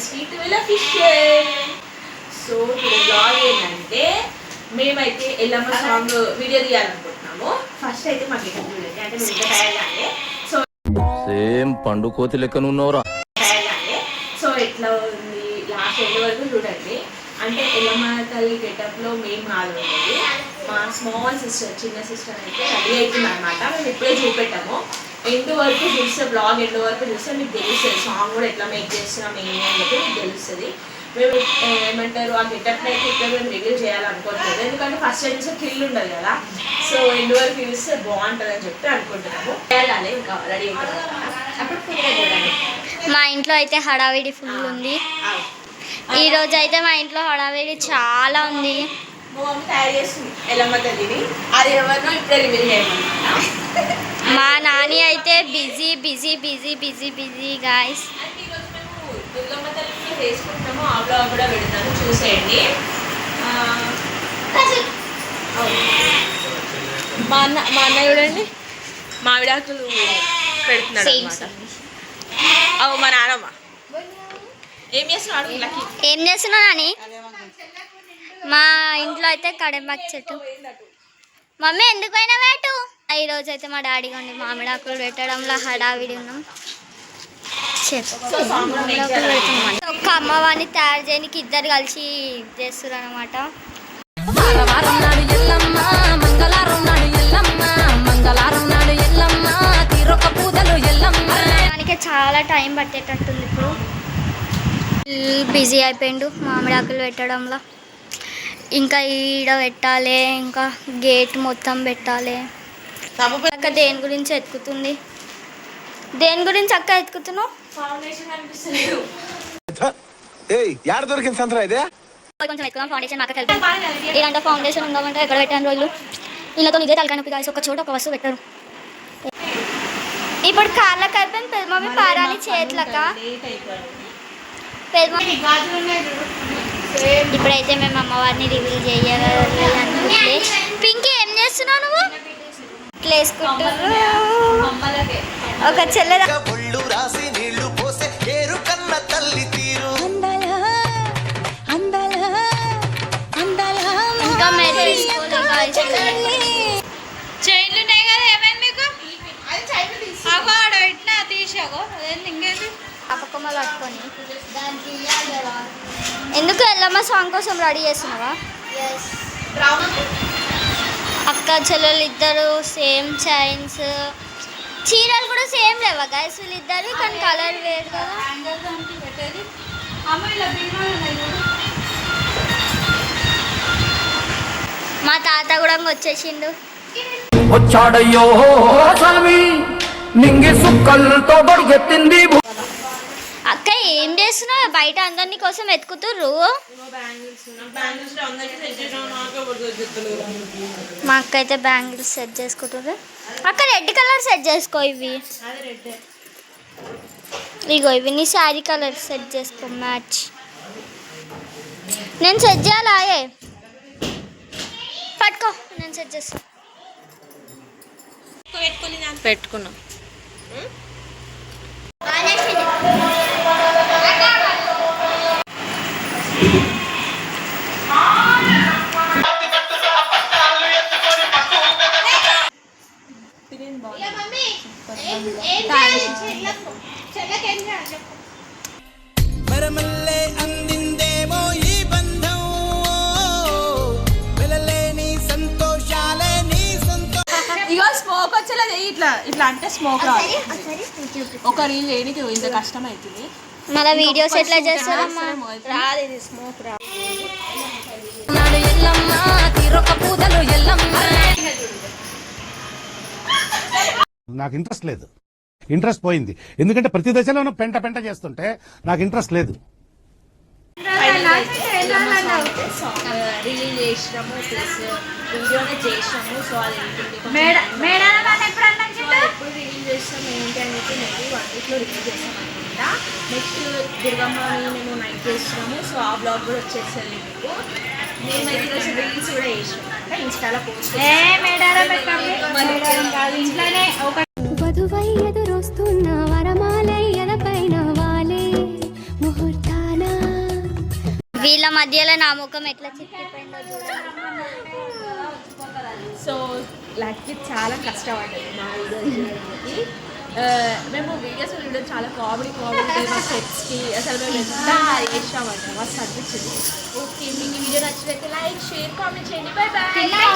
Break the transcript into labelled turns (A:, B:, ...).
A: Sweet will official. So blog ఏంటంటే మేమైతే Yellamma song video తీయాలనుకుంటున్నాము. First అయితే మాకు చూడండి అంటే మేము ఇంకా తయారు. సో
B: సేమ్ పండు కోతి లెక్కనున్నవరా.
A: సో ఎట్లా ఉంది లాస్ట్ ఎండ్ వరకు చూడండి. అంటే ఎల్లమ్మ తల్లి గెటప్లో మేము ఆడుతుంది. మా స్మాల్ సిస్టర్ చిన్న సిస్టర్ అయితే రెడీ అవుతుంది అనమాట. మేము ఇప్పుడే చూపెట్టాము. ఎండ్ వరకు చూస్తే బ్లాగ్ ఎండ్ వరకు చూస్తే మీకు తెలుస్తుంది సాంగ్ కూడా ఎట్లా మేక్ చేస్తున్నాం ఏంటి అని చెప్పి మీకు తెలుస్తుంది. మేము ఏమంటారు ఆ గెటప్ అయితే ఇక్కడ మేము రివ్యూ చేయాలనుకోవట్లేదు, ఎందుకంటే ఫస్ట్ టైం చూస్తే థ్రిల్ ఉండదు కదా. సో ఎండ్ వరకు చూస్తే బాగుంటుంది అని చెప్పి అనుకుంటున్నాము. వెళ్ళాలి ఇంకా రెడీ అప్పుడు ఫుల్గా చూడాలి.
C: మా ఇంట్లో అయితే హడావిడి ఫుల్ ఉంది. ఈ రోజు అయితే మా ఇంట్లో హడావిడి చాలా ఉంది.
A: మా మమ్మీ తయారు చేస్తుంది ఎల్లమ్మ తల్లిని. అది ఎవరినో ఇప్పుడే రివీల్ చేయమన్నమాట.
C: మా నాని అయితే busy busy busy busy busy guys.
A: అంటే ఈరోజు మేము దుర్గమ్మ తల్లిని చేసుకుంటాము. ఆ బ్లాగ్ కూడా పెడతాను, చూసేయండి. మా అన్న చూడండి మామిడాకులు పెడుతున్నాడు అనమాట. అవు మా నానమ్మ ఏం
C: చేస్తున్నావు నాని? మా ఇంట్లో అయితే కడెంబాకు చెట్టు. మమ్మీ ఎందుకు పోయినా వేటు? ఈరోజు అయితే మా డాడీ కొండి మామిడాకులు పెట్టడంలో హడావిడి ఉన్నాం. ఒక అమ్మవారిని తయారు చేయడానికి ఇద్దరు కలిసి చేస్తారు అనమాట. దానికి చాలా టైం పట్టేటట్టుంది. ఇప్పుడు బిజీ అయిపోయిండు మామిడాకులు పెట్టడంలో. ఇంకా ఈడ పెట్టాలి, ఇంకా గేట్ మొత్తం పెట్టాలి. అక్క దేని గురించి ఎత్తుకుతుంది? దేని గురించి అక్క ఎత్తుకుతున్నావు? కొంచెం ఎక్కువ ఫౌండేషన్ మాకు కలిపి ఇలాంటి ఫౌండేషన్ ఉందామంటే ఎక్కడ పెట్టాను రోజులు వీళ్ళతో ఇదే తలకాయ నొప్పి కాదు. ఒక చోట ఒక వస్తువు పెట్టారు. ఇప్పుడు కాళ్ళకి అయిపోయింది పెద్దమమ్మీ పారాని చేతులక. ఇప్పుడైతే మేము అమ్మవారిని రివీల్ చేయాలనుకుంటే. పింకీ ఏం చేస్తున్నావు నువ్వు? వేసుకుంటున్నారు ఒక చెల్లె. ఇంకా
D: చైన్లు ఉన్నాయి కదా, ఏమైంది మీకు? ఇట్లా తీసాగో ఇంకేది
C: అపకమ్మలు పట్టుకొని. ఎందుకు ఎల్లమ్మ సాంగ్ కోసం రెడీ చేస్తున్నావా? అక్క చెల్లెలు ఇద్దరు సేమ్ చైన్స్, చీరలు కూడా సేమ్ లేవా గైస్ వీళ్ళిద్దరు? కానీ కలర్ వేరు కదా. మా తాత కూడా వచ్చేసిండు.
B: వచ్చాడయ్యో స్వామి నింగి సుక్కలతో బడిగెత్తింది.
C: అక్క ఏం చేస్తున్నావు? బయట అందరినీ కోసం ఎత్తుకుతుర్రు. మా అక్క అయితే బ్యాంగిల్స్ సెట్ చేసుకుంటారు. అక్క రెడ్ కలర్ సెట్ చేసుకో. ఇవి ఇగో ఇవి నీ శారీ కలర్ సెట్ చేసుకో మ్యాచ్. నేను సెట్ చేయాలా? పట్టుకో, నేను సెట్ చేస్తా.
D: పెట్టుకున్నాం.
E: అందిందేమో ఈ బంధం వెలలేని సంతోషాలే నీ సొంతం.
A: ఇగో స్మోక్ వచ్చేలా ఇట్లా ఇట్లా అంటే స్మోక్ రాదు. ఒక రీల్ చేయడానికి ఇంత కష్టం అవుతుంది.
C: మళ్ళీ వీడియోస్ ఎట్లా చేస్తారమ్మా?
A: రాదు ఇది స్మోక్ రాదు.
F: నాకు ఇంట్రెస్ట్ లేదు. ఇంట్రెస్ట్ పోయింది. ఎందుకంటే ప్రతి దశలోనూ పెంట పెంట చేస్తుంటే నాకు ఇంట్రెస్ట్ లేదు.
A: రిలీజ్ చేసినాము ప్లస్ వీడియోనే చేసినాము. సో అది ఎప్పుడు రిలీజ్ చేస్తాం ఏంటి అని చెప్పి మేబీ 1 వీక్లో రిలీజ్ చేస్తాం అనుకుంటా. నెక్స్ట్ దుర్గమ్మని మేము నైట్ చేస్తున్నాము. సో ఆ బ్లాగ్ కూడా వచ్చేస్తుంది మీకు. మేమైతే ఈరోజు రీల్స్ కూడా చేసినాం అంటే ఇన్స్టాలో పోస్ట్. వధువై ఎదురొస్తున్న వరమాలయ్యల పైన వాలే ముహూర్తాల
C: మధ్యలో నా ముఖం ఎట్లా చిక్కిపోయిందో చూడండి.
A: సో లక్కి చాలా కష్టపడ్డది మా వీడియో చేయడానికి. మేము వీడియోస్ చూడడం చాలా కామెడీ మా స్టెప్స్కి అసలు మేము ఎంత చేసామంటే మస్తు అనిపించింది. ఓకే మీకు ఈ వీడియో నచ్చినట్లయితే లైక్ షేర్ కామెంట్ చేయండి. Bye bye.